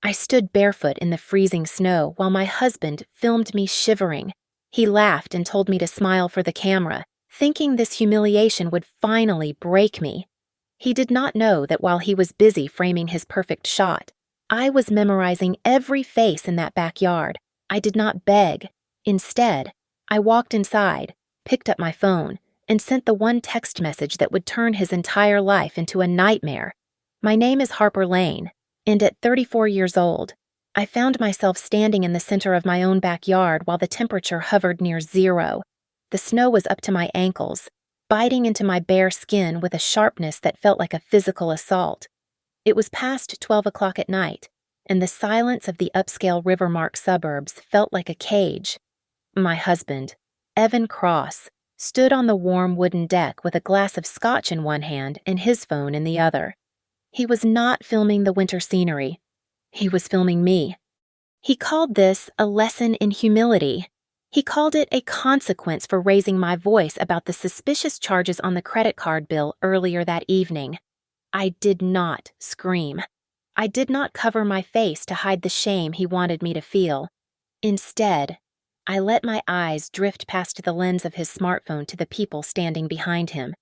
I stood barefoot in the freezing snow while my husband filmed me shivering. He laughed and told me to smile for the camera, thinking this humiliation would finally break me. He did not know that while he was busy framing his perfect shot, I was memorizing every face in that backyard. I did not beg. Instead, I walked inside, picked up my phone, and sent the one text message that would turn his entire life into a nightmare. My name is Harper Lane, and at 34 years old, I found myself standing in the center of my own backyard while the temperature hovered near zero. The snow was up to my ankles, biting into my bare skin with a sharpness that felt like a physical assault. It was past 12 o'clock at night, and the silence of the upscale Rivermark suburbs felt like a cage. My husband, Evan Cross, stood on the warm wooden deck with a glass of scotch in one hand and his phone in the other. He was not filming the winter scenery. He was filming me. He called this a lesson in humility. He called it a consequence for raising my voice about the suspicious charges on the credit card bill earlier that evening. I did not scream. I did not cover my face to hide the shame he wanted me to feel. Instead, I let my eyes drift past the lens of his smartphone to the people standing behind him.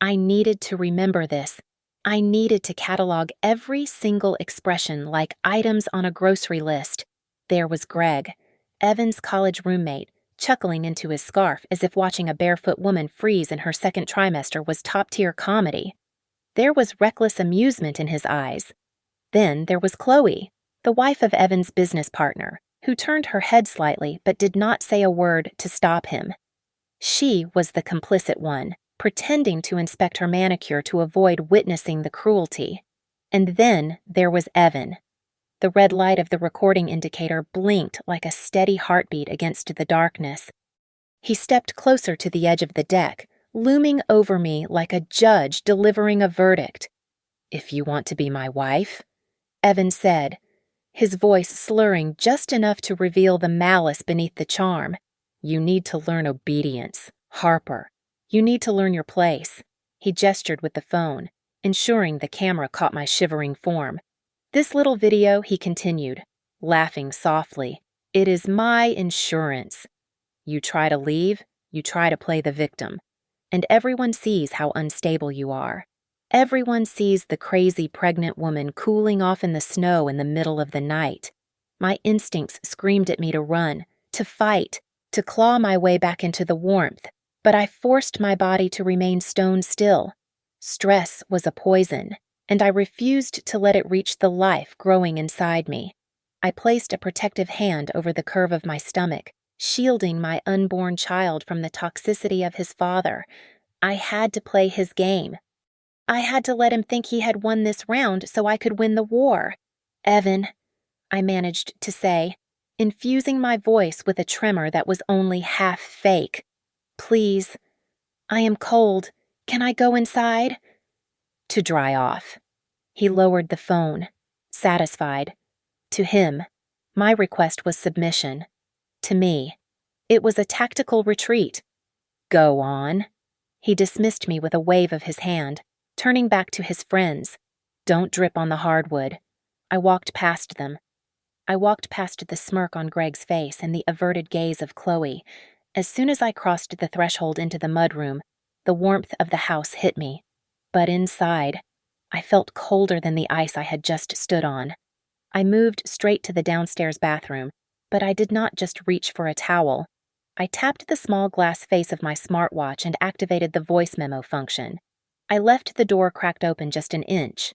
I needed to remember this. I needed to catalog every single expression like items on a grocery list. There was Greg, Evan's college roommate, chuckling into his scarf as if watching a barefoot woman freeze in her second trimester was top-tier comedy. There was reckless amusement in his eyes. Then there was Chloe, the wife of Evan's business partner, who turned her head slightly but did not say a word to stop him. She was the complicit one, pretending to inspect her manicure to avoid witnessing the cruelty. And then there was Evan. The red light of the recording indicator blinked like a steady heartbeat against the darkness. He stepped closer to the edge of the deck, looming over me like a judge delivering a verdict. "If you want to be my wife," Evan said, his voice slurring just enough to reveal the malice beneath the charm, "you need to learn obedience, Harper. You need to learn your place." He gestured with the phone, ensuring the camera caught my shivering form. "This little video," he continued, laughing softly, "it is my insurance. You try to leave, you try to play the victim. And everyone sees how unstable you are. Everyone sees the crazy pregnant woman cooling off in the snow in the middle of the night. My instincts screamed at me to run, to fight, to claw my way back into the warmth, but I forced my body to remain stone still. Stress was a poison, and I refused to let it reach the life growing inside me. I placed a protective hand over the curve of my stomach, shielding my unborn child from the toxicity of his father. I had to play his game. I had to let him think he had won this round so I could win the war. "Evan," I managed to say, infusing my voice with a tremor that was only half fake. "Please. I am cold. Can I go inside?" "To dry off." He lowered the phone, satisfied. To him, my request was submission. To me, it was a tactical retreat. "Go on." He dismissed me with a wave of his hand, turning back to his friends. "Don't drip on the hardwood." I walked past them. I walked past the smirk on Greg's face and the averted gaze of Chloe. As soon as I crossed the threshold into the mudroom, the warmth of the house hit me. But inside, I felt colder than the ice I had just stood on. I moved straight to the downstairs bathroom, but I did not just reach for a towel. I tapped the small glass face of my smartwatch and activated the voice memo function. I left the door cracked open just an inch.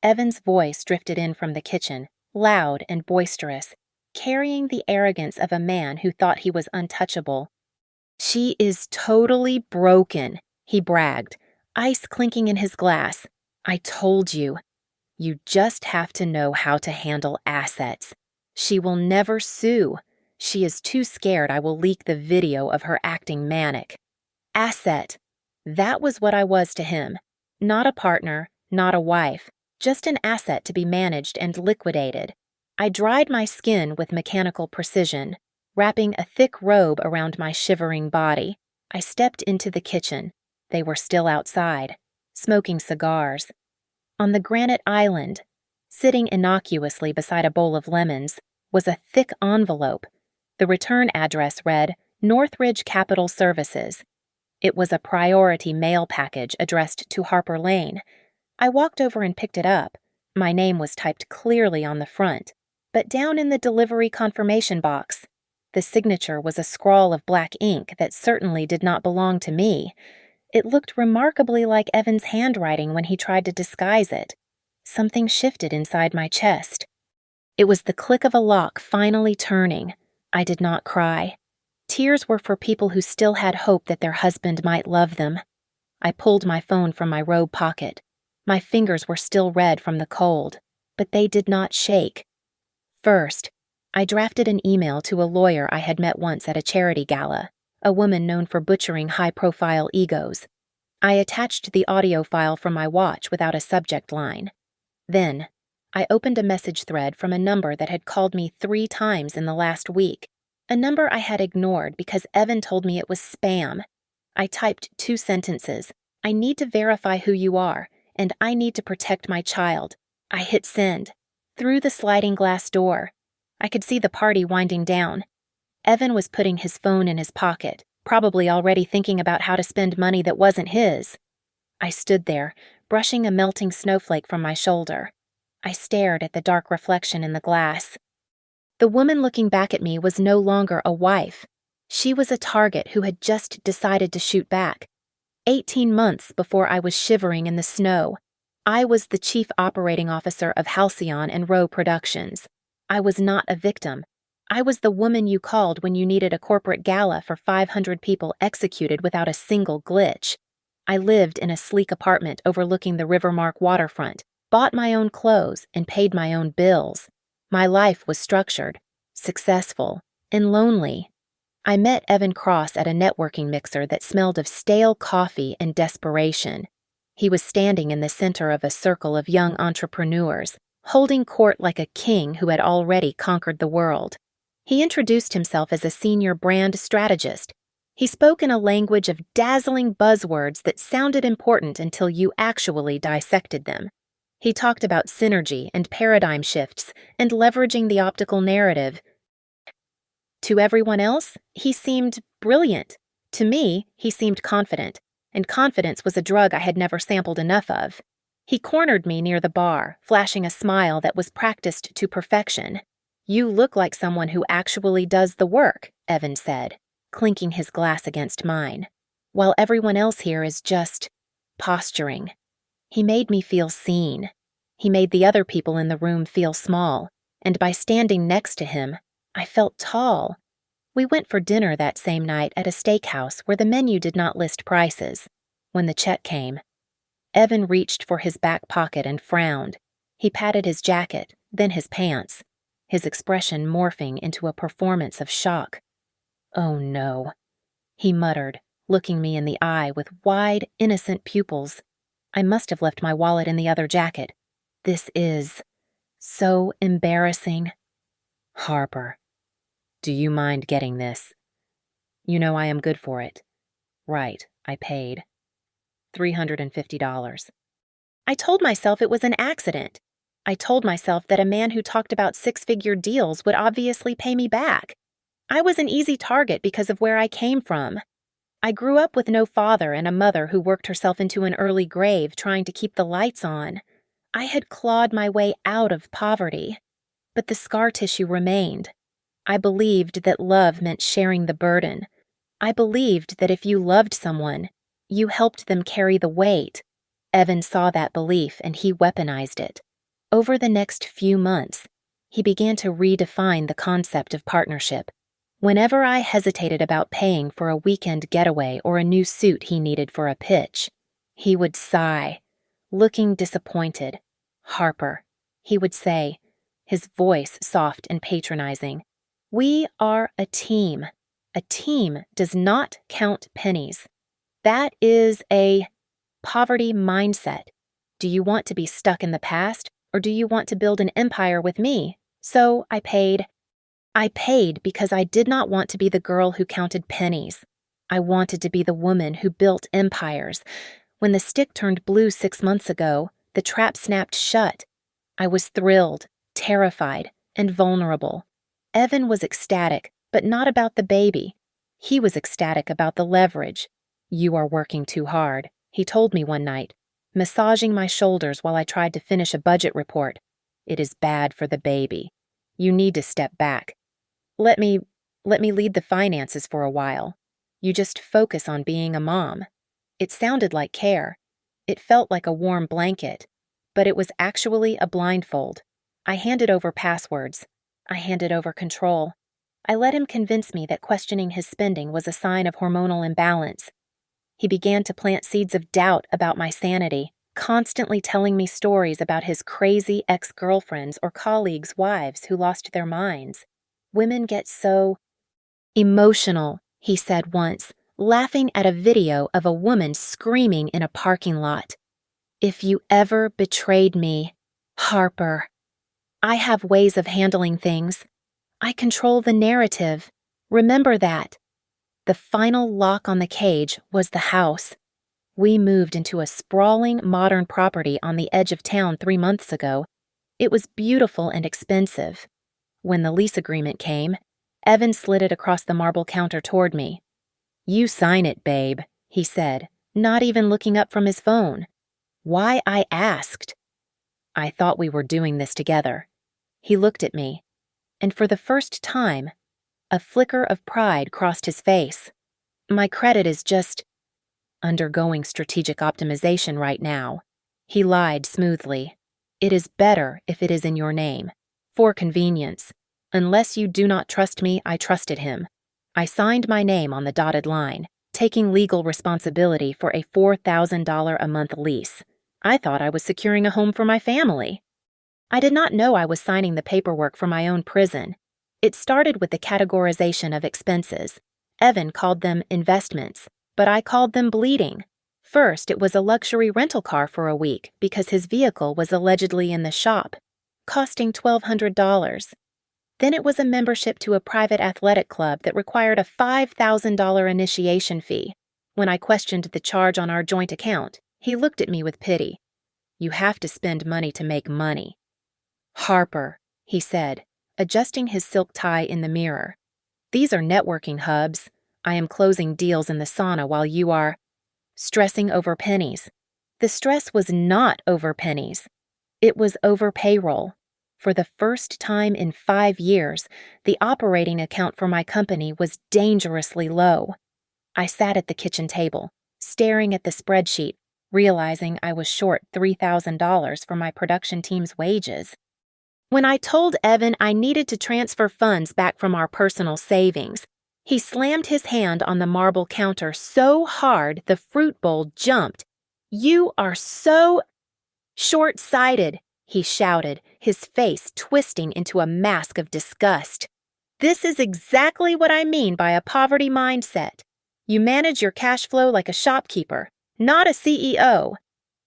Evan's voice drifted in from the kitchen, loud and boisterous, carrying the arrogance of a man who thought he was untouchable. "She is totally broken," he bragged, ice clinking in his glass. "I told you. You just have to know how to handle assets. She will never sue. She is too scared I will leak the video of her acting manic." Asset. That was what I was to him. Not a partner, not a wife, just an asset to be managed and liquidated. I dried my skin with mechanical precision, wrapping a thick robe around my shivering body. I stepped into the kitchen. They were still outside, smoking cigars. On the granite island, Sitting innocuously beside a bowl of lemons was a thick envelope. The return address read, Northridge Capital Services. It was a priority mail package addressed to Harper Lane. I walked over and picked it up. My name was typed clearly on the front, but down in the delivery confirmation box, the signature was a scrawl of black ink that certainly did not belong to me. It looked remarkably like Evan's handwriting when he tried to disguise it. Something shifted inside my chest. It was the click of a lock finally turning. I did not cry. Tears were for people who still had hope that their husband might love them. I pulled my phone from my robe pocket. My fingers were still red from the cold, but they did not shake. First, I drafted an email to a lawyer I had met once at a charity gala, a woman known for butchering high-profile egos. I attached the audio file from my watch without a subject line. Then, I opened a message thread from a number that had called me 3 times in the last week, a number I had ignored because Evan told me it was spam. I typed 2 sentences. I need to verify who you are, and I need to protect my child. I hit send. Through the sliding glass door, I could see the party winding down. Evan was putting his phone in his pocket, probably already thinking about how to spend money that wasn't his. I stood there, brushing a melting snowflake from my shoulder. I stared at the dark reflection in the glass. The woman looking back at me was no longer a wife. She was a target who had just decided to shoot back. 18 months before I was shivering in the snow, I was the chief operating officer of Halcyon and Rowe Productions. I was not a victim. I was the woman you called when you needed a corporate gala for 500 people executed without a single glitch. I lived in a sleek apartment overlooking the Rivermark waterfront, bought my own clothes, and paid my own bills. My life was structured, successful, and lonely. I met Evan Cross at a networking mixer that smelled of stale coffee and desperation. He was standing in the center of a circle of young entrepreneurs, holding court like a king who had already conquered the world. He introduced himself as a senior brand strategist. He spoke in a language of dazzling buzzwords that sounded important until you actually dissected them. He talked about synergy and paradigm shifts and leveraging the optical narrative. To everyone else, he seemed brilliant. To me, he seemed confident, and confidence was a drug I had never sampled enough of. He cornered me near the bar, flashing a smile that was practiced to perfection. "You look like someone who actually does the work," Evan said, clinking his glass against mine, "while everyone else here is just posturing." He made me feel seen. He made the other people in the room feel small, and by standing next to him, I felt tall. We went for dinner that same night at a steakhouse where the menu did not list prices. When the check came, Evan reached for his back pocket and frowned. He patted his jacket, then his pants, his expression morphing into a performance of shock. "Oh no," he muttered, looking me in the eye with wide, innocent pupils. "I must have left my wallet in the other jacket. This is so embarrassing." "Harper, do you mind getting this? You know I am good for it." "Right, I paid. $350. I told myself it was an accident. I told myself that a man who talked about 6-figure deals would obviously pay me back. I was an easy target because of where I came from. I grew up with no father and a mother who worked herself into an early grave trying to keep the lights on. I had clawed my way out of poverty, but the scar tissue remained. I believed that love meant sharing the burden. I believed that if you loved someone, you helped them carry the weight. Evan saw that belief and he weaponized it. Over the next few months, he began to redefine the concept of partnership. Whenever I hesitated about paying for a weekend getaway or a new suit he needed for a pitch, he would sigh, looking disappointed. "Harper," he would say, his voice soft and patronizing. "We are a team. A team does not count pennies. That is a poverty mindset. Do you want to be stuck in the past, or do you want to build an empire with me?" So I paid. I paid because I did not want to be the girl who counted pennies. I wanted to be the woman who built empires. When the stick turned blue 6 months ago, the trap snapped shut. I was thrilled, terrified, and vulnerable. Evan was ecstatic, but not about the baby. He was ecstatic about the leverage. "You are working too hard," he told me one night, massaging my shoulders while I tried to finish a budget report. "It is bad for the baby. You need to step back. Let me lead the finances for a while. You just focus on being a mom." It sounded like care. It felt like a warm blanket, but it was actually a blindfold. I handed over passwords. I handed over control. I let him convince me that questioning his spending was a sign of hormonal imbalance. He began to plant seeds of doubt about my sanity, constantly telling me stories about his crazy ex-girlfriends or colleagues' wives who lost their minds. "Women get so emotional," he said once, laughing at a video of a woman screaming in a parking lot. "If you ever betrayed me, Harper. I have ways of handling things. I control the narrative. Remember that." The final lock on the cage was the house. We moved into a sprawling modern property on the edge of town 3 months ago. It was beautiful and expensive. When the lease agreement came, Evan slid it across the marble counter toward me. "You sign it, babe," he said, not even looking up from his phone. Why, I asked. "I thought we were doing this together." He looked at me, and for the first time, a flicker of pride crossed his face. "My credit is just undergoing strategic optimization right now." He lied smoothly. "It is better if it is in your name. For convenience. Unless you do not trust me, I trusted him. I signed my name on the dotted line, taking legal responsibility for a $4,000 a month lease. I thought I was securing a home for my family. I did not know I was signing the paperwork for my own prison. It started with the categorization of expenses. Evan called them investments, but I called them bleeding. First, it was a luxury rental car for a week because his vehicle was allegedly in the shop, costing $1,200. Then it was a membership to a private athletic club that required a $5,000 initiation fee. When I questioned the charge on our joint account, he looked at me with pity. "You have to spend money to make money." "Harper," he said, adjusting his silk tie in the mirror. "These are networking hubs. I am closing deals in the sauna while you are stressing over pennies." The stress was not over pennies. It was over payroll. For the first time in 5 years, the operating account for my company was dangerously low. I sat at the kitchen table, staring at the spreadsheet, realizing I was short $3,000 for my production team's wages. When I told Evan I needed to transfer funds back from our personal savings, he slammed his hand on the marble counter so hard the fruit bowl jumped. "You are so short-sighted," he shouted, his face twisting into a mask of disgust. "This is exactly what I mean by a poverty mindset. You manage your cash flow like a shopkeeper, not a CEO.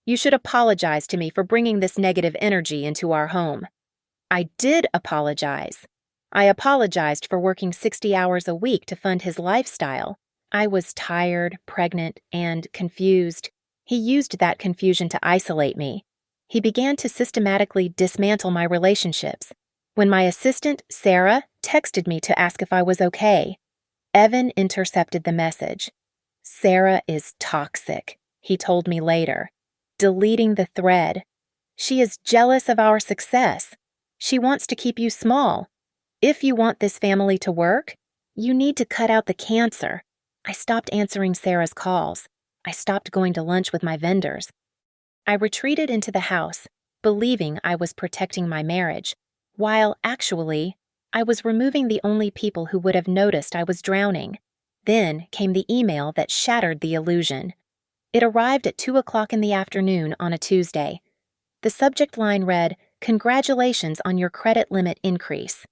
You should apologize to me for bringing this negative energy into our home." I did apologize. I apologized for working 60 hours a week to fund his lifestyle. I was tired, pregnant, and confused. He used that confusion to isolate me. He began to systematically dismantle my relationships. When my assistant, Sarah, texted me to ask if I was okay, Evan intercepted the message. "Sarah is toxic," he told me later, deleting the thread. "She is jealous of our success. She wants to keep you small. If you want this family to work, you need to cut out the cancer." I stopped answering Sarah's calls. I stopped going to lunch with my vendors. I retreated into the house, believing I was protecting my marriage, while actually, I was removing the only people who would have noticed I was drowning. Then came the email that shattered the illusion. It arrived at 2 o'clock in the afternoon on a Tuesday. The subject line read, "Congratulations on your credit limit increase."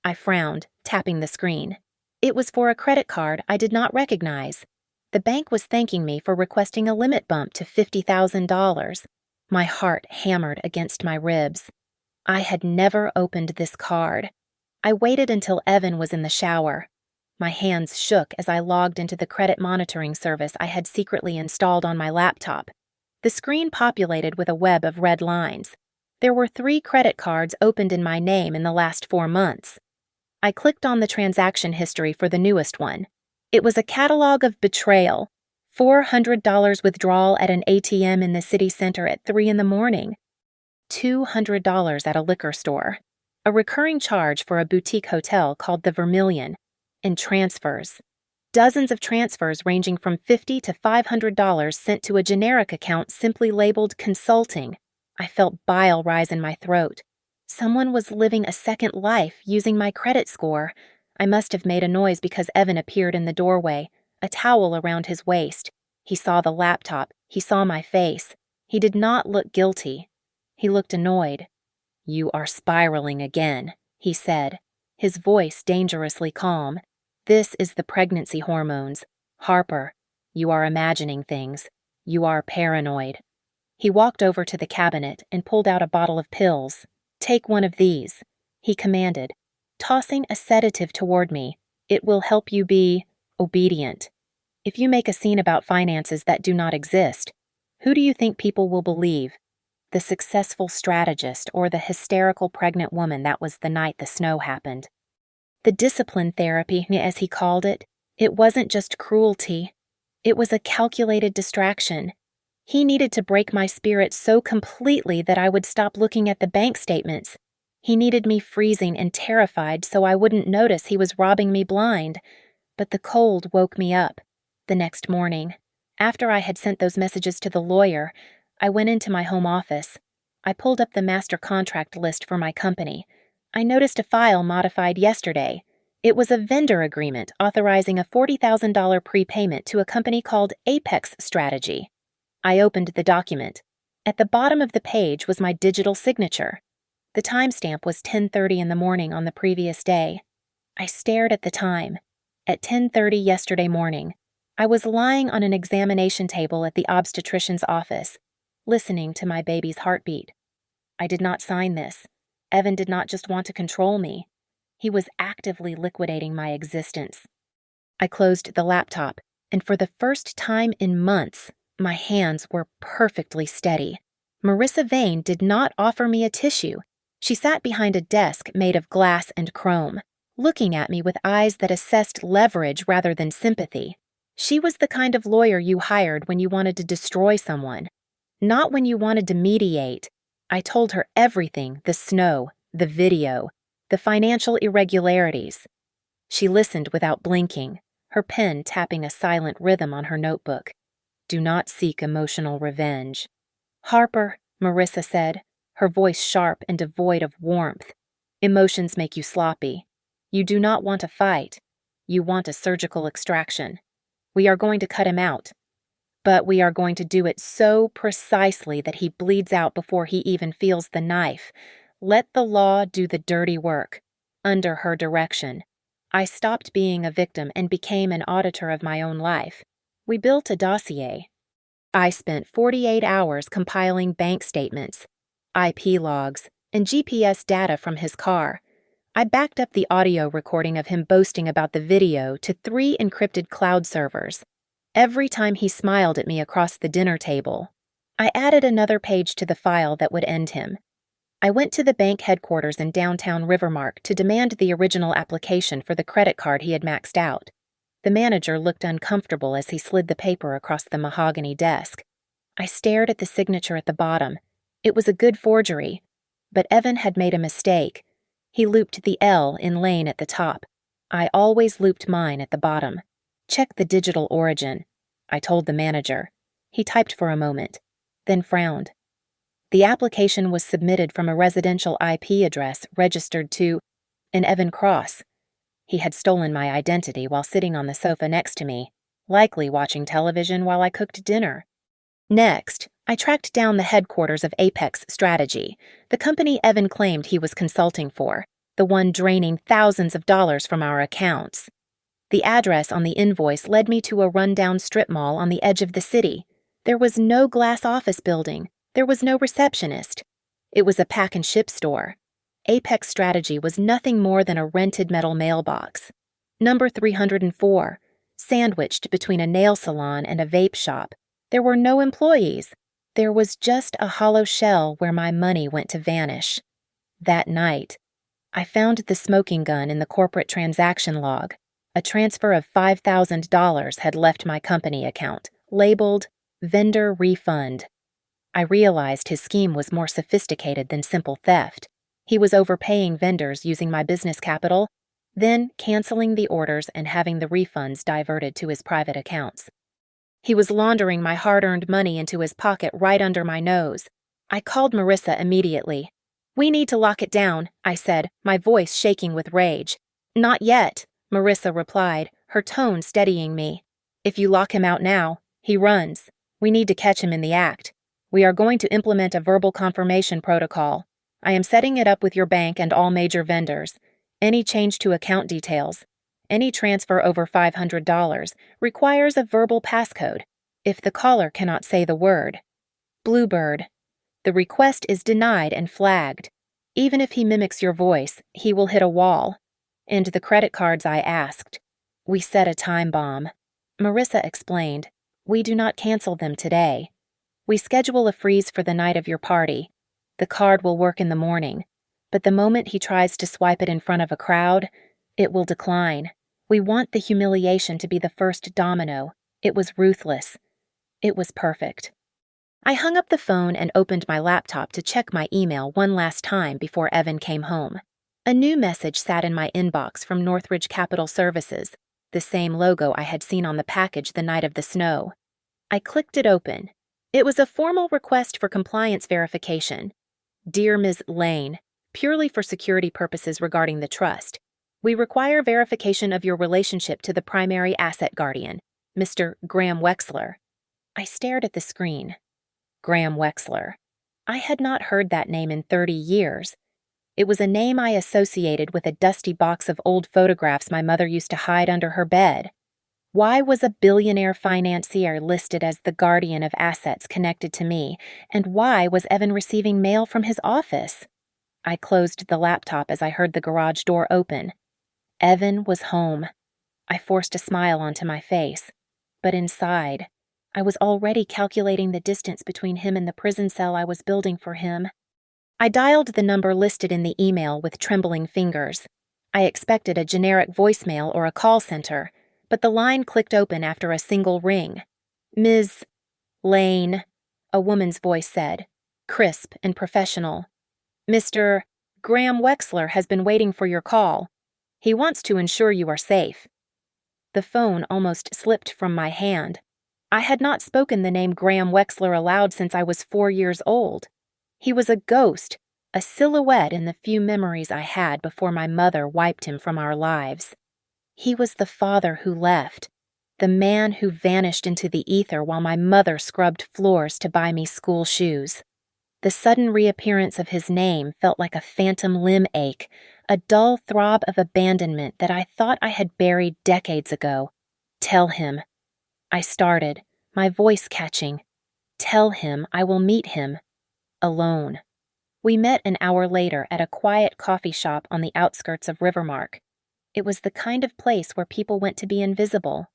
I frowned, tapping the screen. It was for a credit card I did not recognize. The bank was thanking me for requesting a limit bump to $50,000. My heart hammered against my ribs. I had never opened this card. I waited until Evan was in the shower. My hands shook as I logged into the credit monitoring service I had secretly installed on my laptop. The screen populated with a web of red lines. There were 3 credit cards opened in my name in the last 4 months. I clicked on the transaction history for the newest one. It was a catalog of betrayal. $400 withdrawal at an ATM in the city center at 3 in the morning. $200 at a liquor store. A recurring charge for a boutique hotel called the Vermilion. And transfers. Dozens of transfers ranging from $50 to $500 sent to a generic account simply labeled consulting. I felt bile rise in my throat. Someone was living a second life using my credit score. I must have made a noise because Evan appeared in the doorway, a towel around his waist. He saw the laptop. He saw my face. He did not look guilty. He looked annoyed. "You are spiraling again," he said, his voice dangerously calm. "This is the pregnancy hormones. Harper, you are imagining things. You are paranoid." He walked over to the cabinet and pulled out a bottle of pills. "Take one of these," he commanded, tossing a sedative toward me. "It will help you be obedient. If you make a scene about finances that do not exist, who do you think people will believe? The successful strategist or the hysterical pregnant woman that was the night the snow happened?" The discipline therapy, as he called it wasn't just cruelty. It was a calculated distraction. He needed to break my spirit so completely that I would stop looking at the bank statements. He needed me freezing and terrified so I wouldn't notice he was robbing me blind. But the cold woke me up. The next morning, after I had sent those messages to the lawyer, I went into my home office. I pulled up the master contract list for my company. I noticed a file modified yesterday. It was a vendor agreement authorizing a $40,000 prepayment to a company called Apex Strategy. I opened the document. At the bottom of the page was my digital signature. The timestamp was 10:30 in the morning on the previous day. I stared at the time. At 10:30 yesterday morning, I was lying on an examination table at the obstetrician's office, listening to my baby's heartbeat. I did not sign this. Evan did not just want to control me. He was actively liquidating my existence. I closed the laptop, and for the first time in months, my hands were perfectly steady. Marissa Vane did not offer me a tissue. She sat behind a desk made of glass and chrome, looking at me with eyes that assessed leverage rather than sympathy. She was the kind of lawyer you hired when you wanted to destroy someone, not when you wanted to mediate. I told her everything: the snow, the video, the financial irregularities. She listened without blinking, her pen tapping a silent rhythm on her notebook. "Do not seek emotional revenge." "Harper," Marissa said, her voice sharp and devoid of warmth. "Emotions make you sloppy. You do not want a fight. You want a surgical extraction. We are going to cut him out. But we are going to do it so precisely that he bleeds out before he even feels the knife. Let the law do the dirty work." Under her direction, I stopped being a victim and became an auditor of my own life. We built a dossier. I spent 48 hours compiling bank statements, IP logs, and GPS data from his car. I backed up the audio recording of him boasting about the video to 3 encrypted cloud servers. Every time he smiled at me across the dinner table, I added another page to the file that would end him. I went to the bank headquarters in downtown Rivermark to demand the original application for the credit card he had maxed out. The manager looked uncomfortable as he slid the paper across the mahogany desk. I stared at the signature at the bottom. It was a good forgery, but Evan had made a mistake. He looped the L in Lane at the top. I always looped mine at the bottom. "Check the digital origin," I told the manager. He typed for a moment, then frowned. The application was submitted from a residential IP address registered to an Evan Cross. He had stolen my identity while sitting on the sofa next to me, likely watching television while I cooked dinner. Next, I tracked down the headquarters of Apex Strategy, the company Evan claimed he was consulting for, the one draining thousands of dollars from our accounts. The address on the invoice led me to a rundown strip mall on the edge of the city. There was no glass office building. There was no receptionist. It was a pack and ship store. Apex Strategy was nothing more than a rented metal mailbox. Number 304, sandwiched between a nail salon and a vape shop. There were no employees. There was just a hollow shell where my money went to vanish. That night, I found the smoking gun in the corporate transaction log. A transfer of $5,000 had left my company account, labeled Vendor Refund. I realized his scheme was more sophisticated than simple theft. He was overpaying vendors using my business capital, then canceling the orders and having the refunds diverted to his private accounts. He was laundering my hard-earned money into his pocket right under my nose. I called Marissa immediately. "We need to lock it down," I said, my voice shaking with rage. "Not yet," Marissa replied, her tone steadying me. "If you lock him out now, he runs. We need to catch him in the act. We are going to implement a verbal confirmation protocol. I am setting it up with your bank and all major vendors. Any change to account details, any transfer over $500 requires a verbal passcode if the caller cannot say the word. Bluebird. The request is denied and flagged. Even if he mimics your voice, he will hit a wall. And the credit cards I asked. We set a time bomb." Marissa explained, "We do not cancel them today. We schedule a freeze for the night of your party. The card will work in the morning, but the moment he tries to swipe it in front of a crowd, it will decline. We want the humiliation to be the first domino. It was ruthless. It was perfect." I hung up the phone and opened my laptop to check my email one last time before Evan came home. A new message sat in my inbox from Northridge Capital Services, the same logo I had seen on the package the night of the snow. I clicked it open. It was a formal request for compliance verification. "Dear Ms. Lane, purely for security purposes regarding the trust, we require verification of your relationship to the primary asset guardian, Mr. Graham Wexler." I stared at the screen. Graham Wexler. I had not heard that name in 30 years. It was a name I associated with a dusty box of old photographs my mother used to hide under her bed. Why was a billionaire financier listed as the guardian of assets connected to me, and why was Evan receiving mail from his office? I closed the laptop as I heard the garage door open. Evan was home. I forced a smile onto my face, but inside, I was already calculating the distance between him and the prison cell I was building for him. I dialed the number listed in the email with trembling fingers. I expected a generic voicemail or a call center, but the line clicked open after a single ring. "Ms. Lane," a woman's voice said, crisp and professional. "Mr. Graham Wexler has been waiting for your call. He wants to ensure you are safe." The phone almost slipped from my hand. I had not spoken the name Graham Wexler aloud since I was 4 years old. He was a ghost, a silhouette in the few memories I had before my mother wiped him from our lives. He was the father who left, the man who vanished into the ether while my mother scrubbed floors to buy me school shoes. The sudden reappearance of his name felt like a phantom limb ache, a dull throb of abandonment that I thought I had buried decades ago. "Tell him." I started, my voice catching. "Tell him I will meet him. Alone." We met an hour later at a quiet coffee shop on the outskirts of Rivermark. It was the kind of place where people went to be invisible.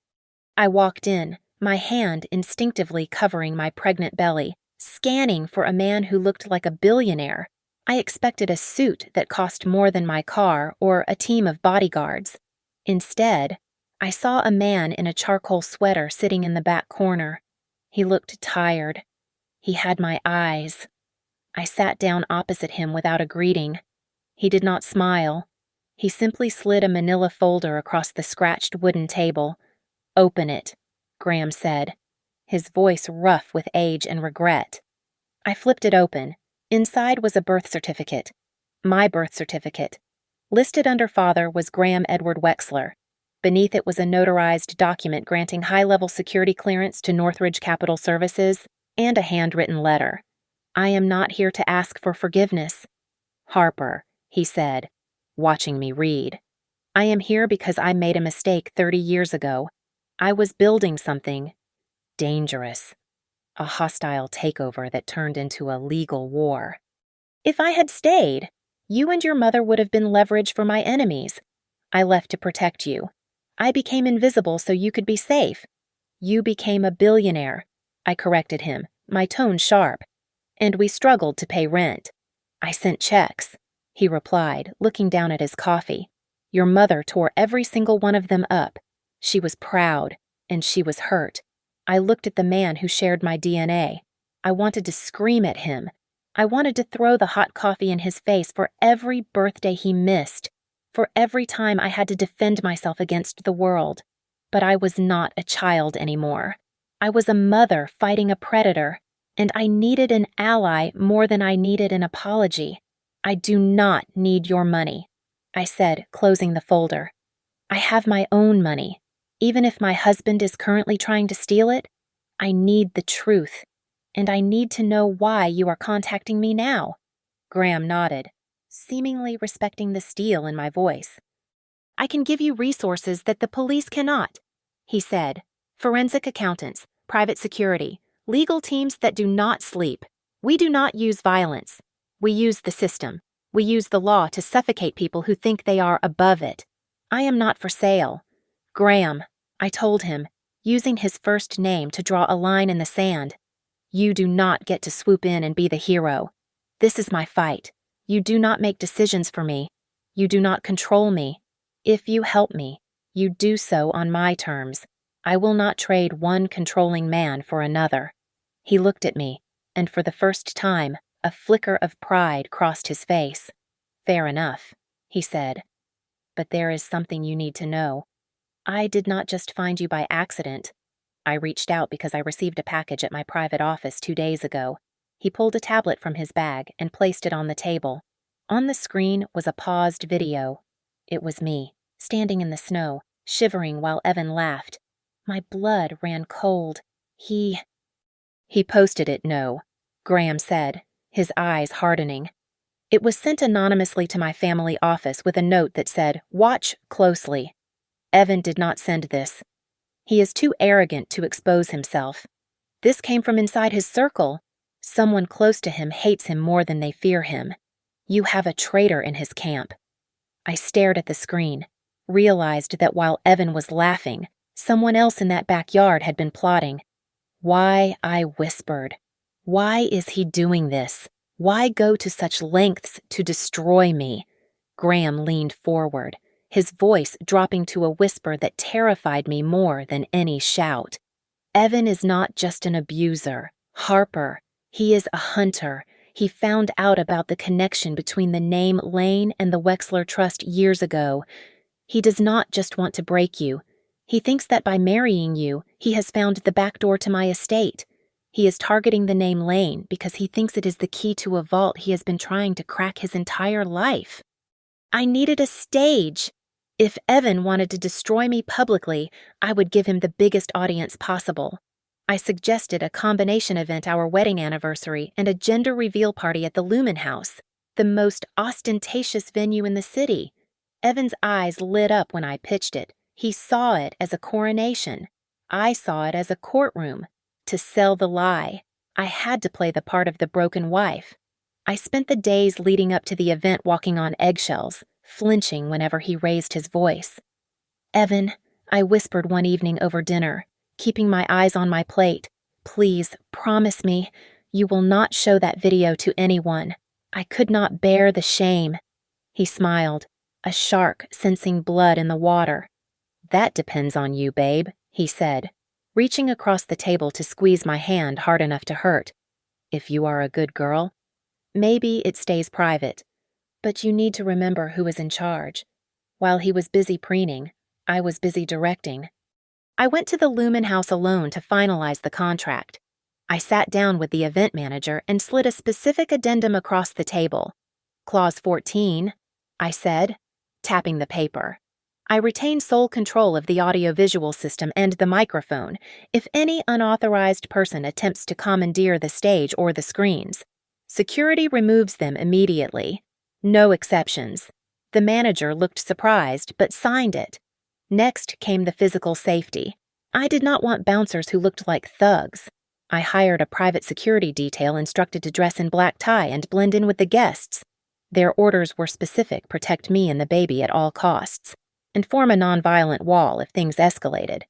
I walked in, my hand instinctively covering my pregnant belly, scanning for a man who looked like a billionaire. I expected a suit that cost more than my car or a team of bodyguards. Instead, I saw a man in a charcoal sweater sitting in the back corner. He looked tired. He had my eyes. I sat down opposite him without a greeting. He did not smile. He simply slid a manila folder across the scratched wooden table. "Open it," Graham said, his voice rough with age and regret. I flipped it open. Inside was a birth certificate. My birth certificate. Listed under father was Graham Edward Wexler. Beneath it was a notarized document granting high-level security clearance to Northridge Capital Services and a handwritten letter. "I am not here to ask for forgiveness, Harper," he said, watching me read. "I am here because I made a mistake 30 years ago. I was building something dangerous, a hostile takeover that turned into a legal war. If I had stayed, you and your mother would have been leverage for my enemies. I left to protect you. I became invisible so you could be safe. You became a billionaire," I corrected him, my tone sharp, and we struggled to pay rent. I sent checks, he replied, looking down at his coffee. Your mother tore every single one of them up. She was proud, and she was hurt. I looked at the man who shared my DNA. I wanted to scream at him. I wanted to throw the hot coffee in his face for every birthday he missed, for every time I had to defend myself against the world. But I was not a child anymore. I was a mother fighting a predator, and I needed an ally more than I needed an apology. I do not need your money, I said, closing the folder. I have my own money. Even if my husband is currently trying to steal it, I need the truth, and I need to know why you are contacting me now. Graham nodded, seemingly respecting the steel in my voice. I can give you resources that the police cannot, he said. Forensic accountants, private security, legal teams that do not sleep. We do not use violence. We use the system. We use the law to suffocate people who think they are above it. I am not for sale. Graham, I told him, using his first name to draw a line in the sand. You do not get to swoop in and be the hero. This is my fight. You do not make decisions for me. You do not control me. If you help me, you do so on my terms. I will not trade one controlling man for another. He looked at me, and for the first time, a flicker of pride crossed his face. Fair enough, he said. But there is something you need to know. I did not just find you by accident. I reached out because I received a package at my private office 2 days ago. He pulled a tablet from his bag and placed it on the table. On the screen was a paused video. It was me, standing in the snow, shivering while Evan laughed. My blood ran cold. He posted it, no, Graham said, his eyes hardening. It was sent anonymously to my family office with a note that said, "Watch closely." Evan did not send this. He is too arrogant to expose himself. This came from inside his circle. Someone close to him hates him more than they fear him. You have a traitor in his camp. I stared at the screen, realized that while Evan was laughing, someone else in that backyard had been plotting. Why, I whispered. Why is he doing this? Why go to such lengths to destroy me? Graham leaned forward, his voice dropping to a whisper that terrified me more than any shout. Evan is not just an abuser, Harper. He is a hunter. He found out about the connection between the name Lane and the Wexler Trust years ago. He does not just want to break you. He thinks that by marrying you, he has found the back door to my estate. He is targeting the name Lane because he thinks it is the key to a vault he has been trying to crack his entire life. I needed a stage. If Evan wanted to destroy me publicly, I would give him the biggest audience possible. I suggested a combination event our wedding anniversary and a gender reveal party at the Lumen House, the most ostentatious venue in the city. Evan's eyes lit up when I pitched it. He saw it as a coronation. I saw it as a courtroom. To sell the lie, I had to play the part of the broken wife. I spent the days leading up to the event walking on eggshells, flinching whenever he raised his voice. Evan, I whispered one evening over dinner, keeping my eyes on my plate. Please, promise me, you will not show that video to anyone. I could not bear the shame. He smiled, a shark sensing blood in the water. That depends on you, babe, he said, reaching across the table to squeeze my hand hard enough to hurt. If you are a good girl, maybe it stays private. But you need to remember who is in charge. While he was busy preening, I was busy directing. I went to the Lumen House alone to finalize the contract. I sat down with the event manager and slid a specific addendum across the table. Clause 14, I said, tapping the paper. I retain sole control of the audiovisual system and the microphone if any unauthorized person attempts to commandeer the stage or the screens. Security removes them immediately. No exceptions. The manager looked surprised but signed it. Next came the physical safety. I did not want bouncers who looked like thugs. I hired a private security detail instructed to dress in black tie and blend in with the guests. Their orders were specific: protect me and the baby at all costs, and form a nonviolent wall if things escalated.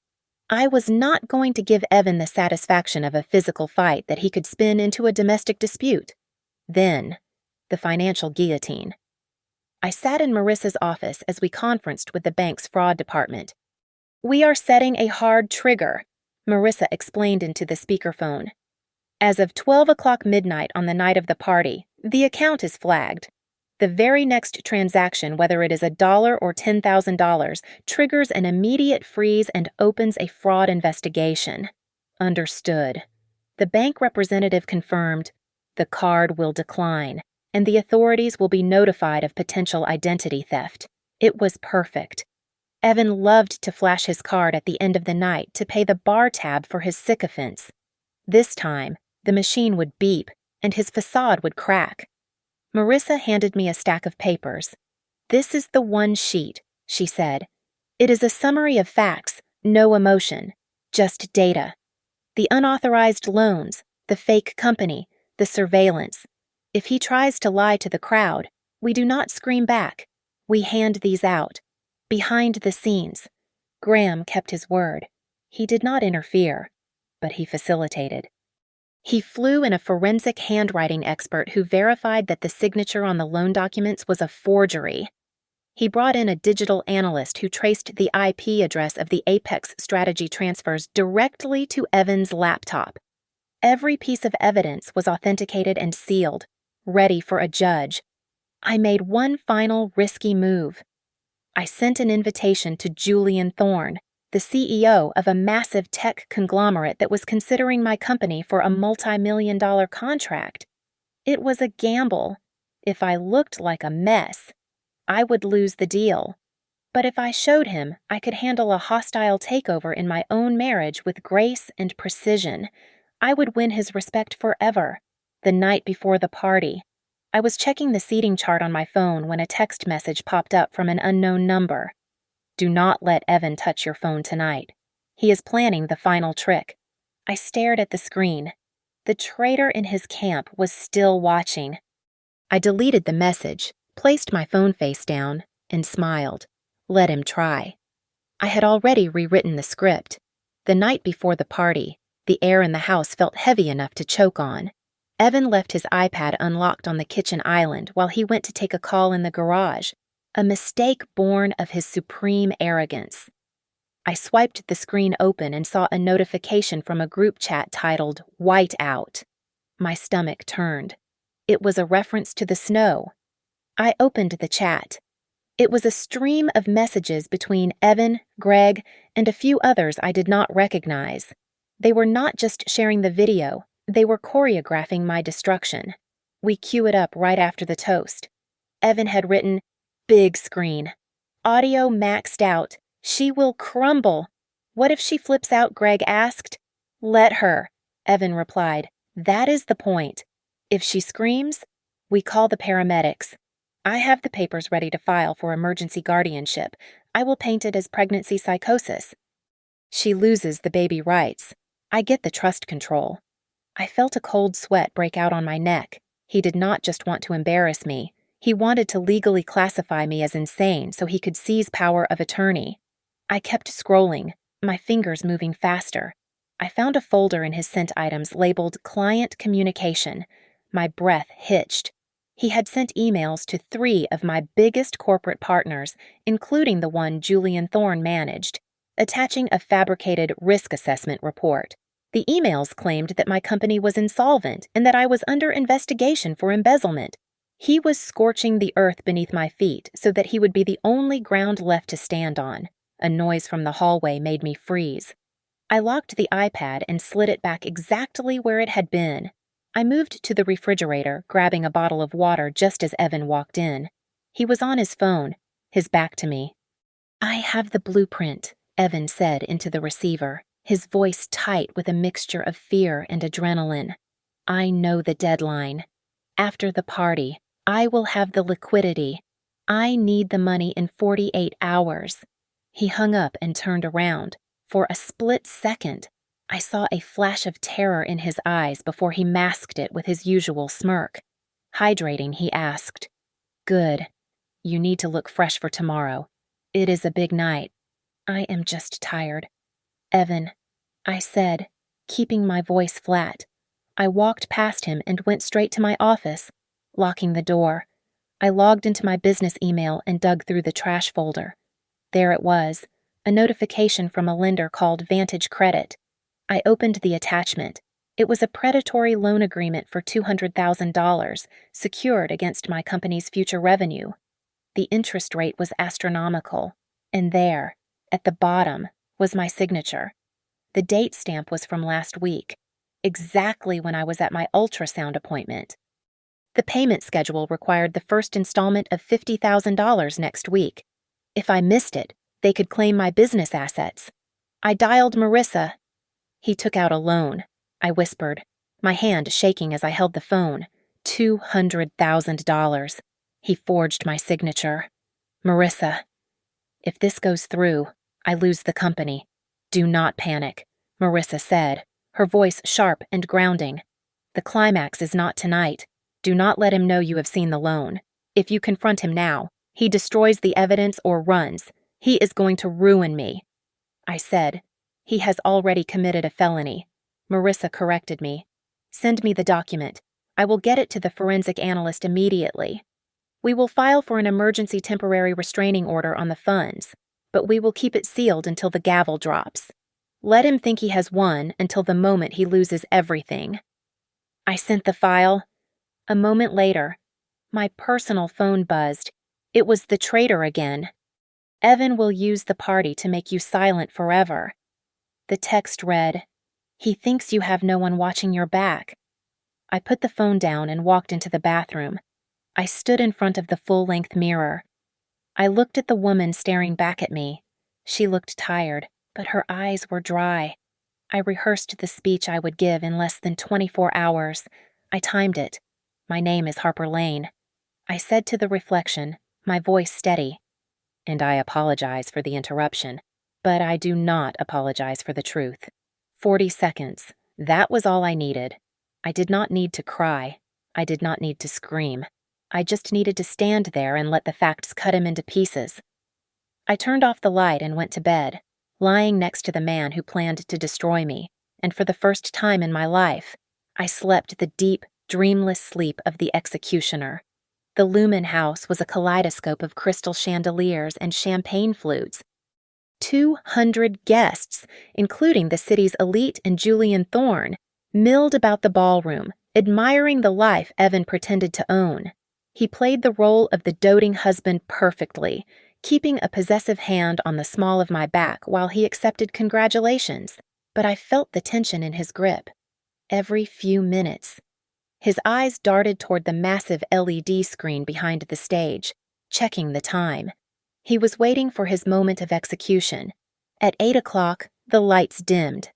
I was not going to give Evan the satisfaction of a physical fight that he could spin into a domestic dispute. Then, the financial guillotine. I sat in Marissa's office as we conferenced with the bank's fraud department. "We are setting a hard trigger," Marissa explained into the speakerphone. "As of 12 o'clock midnight on the night of the party, the account is flagged. The very next transaction, whether it is $1 or $10,000, triggers an immediate freeze and opens a fraud investigation." Understood. The bank representative confirmed, "The card will decline, and the authorities will be notified of potential identity theft." It was perfect. Evan loved to flash his card at the end of the night to pay the bar tab for his sycophants. This time, the machine would beep, and his facade would crack. Marissa handed me a stack of papers. "This is the one sheet," she said. "It is a summary of facts, no emotion, just data. The unauthorized loans, the fake company, the surveillance. If he tries to lie to the crowd, we do not scream back. We hand these out. Behind the scenes. Graham kept his word. He did not interfere, but he facilitated. He flew in a forensic handwriting expert who verified that the signature on the loan documents was a forgery. He brought in a digital analyst who traced the IP address of the Apex strategy transfers directly to Evan's laptop. Every piece of evidence was authenticated and sealed, ready for a judge. I made one final risky move. I sent an invitation to Julian Thorne, the CEO of a massive tech conglomerate that was considering my company for a multi-million-dollar contract. It was a gamble. If I looked like a mess, I would lose the deal. But if I showed him I could handle a hostile takeover in my own marriage with grace and precision, I would win his respect forever. The night before the party, I was checking the seating chart on my phone when a text message popped up from an unknown number. "Do not let Evan touch your phone tonight. He is planning the final trick." I stared at the screen. The traitor in his camp was still watching. I deleted the message, placed my phone face down, and smiled. Let him try. I had already rewritten the script. The night before the party, the air in the house felt heavy enough to choke on. Evan left his iPad unlocked on the kitchen island while he went to take a call in the garage, a mistake born of his supreme arrogance. I swiped the screen open and saw a notification from a group chat titled "Whiteout." My stomach turned. It was a reference to the snow. I opened the chat. It was a stream of messages between Evan, Greg, and a few others I did not recognize. They were not just sharing the video, they were choreographing my destruction. We cue it up right after the toast. Evan had written, "Big screen. Audio maxed out. She will crumble." "What if she flips out?" Greg asked. "Let her," Evan replied. "That is the point. If she screams, we call the paramedics. I have the papers ready to file for emergency guardianship. I will paint it as pregnancy psychosis. She loses the baby rights. I get the trust control." I felt a cold sweat break out on my neck. He did not just want to embarrass me. He wanted to legally classify me as insane so he could seize power of attorney. I kept scrolling, my fingers moving faster. I found a folder in his sent items labeled Client Communication. My breath hitched. He had sent emails to 3 of my biggest corporate partners, including the one Julian Thorne managed, attaching a fabricated risk assessment report. The emails claimed that my company was insolvent and that I was under investigation for embezzlement. He was scorching the earth beneath my feet so that he would be the only ground left to stand on. A noise from the hallway made me freeze. I locked the iPad and slid it back exactly where it had been. I moved to the refrigerator, grabbing a bottle of water just as Evan walked in. He was on his phone, his back to me. "I have the blueprint," Evan said into the receiver, his voice tight with a mixture of fear and adrenaline. "I know the deadline. After the party, I will have the liquidity. I need the money in 48 hours. He hung up and turned around. For a split second, I saw a flash of terror in his eyes before he masked it with his usual smirk. Hydrating, he asked, "Good. You need to look fresh for tomorrow. It is a big night. I am just tired." Evan, I said, keeping my voice flat. I walked past him and went straight to my office, locking the door. I logged into my business email and dug through the trash folder. There it was, a notification from a lender called Vantage Credit. I opened the attachment. It was a predatory loan agreement for $200,000, secured against my company's future revenue. The interest rate was astronomical, and there, at the bottom, was my signature. The date stamp was from last week, exactly when I was at my ultrasound appointment. The payment schedule required the first installment of $50,000 next week. If I missed it, they could claim my business assets. I dialed Marissa. He took out a loan, I whispered, my hand shaking as I held the phone. $200,000. He forged my signature. Marissa, if this goes through, I lose the company. Do not panic, Marissa said, her voice sharp and grounding. The climax is not tonight. Do not let him know you have seen the loan. If you confront him now, he destroys the evidence or runs. He is going to ruin me. I said, he has already committed a felony. Marissa corrected me. Send me the document. I will get it to the forensic analyst immediately. We will file for an emergency temporary restraining order on the funds, but we will keep it sealed until the gavel drops. Let him think he has won until the moment he loses everything. I sent the file. A moment later, my personal phone buzzed. It was the traitor again. Evan will use the party to make you silent forever. The text read, he thinks you have no one watching your back. I put the phone down and walked into the bathroom. I stood in front of the full-length mirror. I looked at the woman staring back at me. She looked tired, but her eyes were dry. I rehearsed the speech I would give in less than 24 hours. I timed it. My name is Harper Lane. I said to the reflection, my voice steady, and I apologize for the interruption, but I do not apologize for the truth. 40 seconds. That was all I needed. I did not need to cry. I did not need to scream. I just needed to stand there and let the facts cut him into pieces. I turned off the light and went to bed, lying next to the man who planned to destroy me, and for the first time in my life, I slept the deep, dreamless sleep of the executioner. The Lumen House was a kaleidoscope of crystal chandeliers and champagne flutes. 200 guests, including the city's elite and Julian Thorne, milled about the ballroom, admiring the life Evan pretended to own. He played the role of the doting husband perfectly, keeping a possessive hand on the small of my back while he accepted congratulations, but I felt the tension in his grip. Every few minutes, his eyes darted toward the massive LED screen behind the stage, checking the time. He was waiting for his moment of execution. At 8 o'clock, the lights dimmed.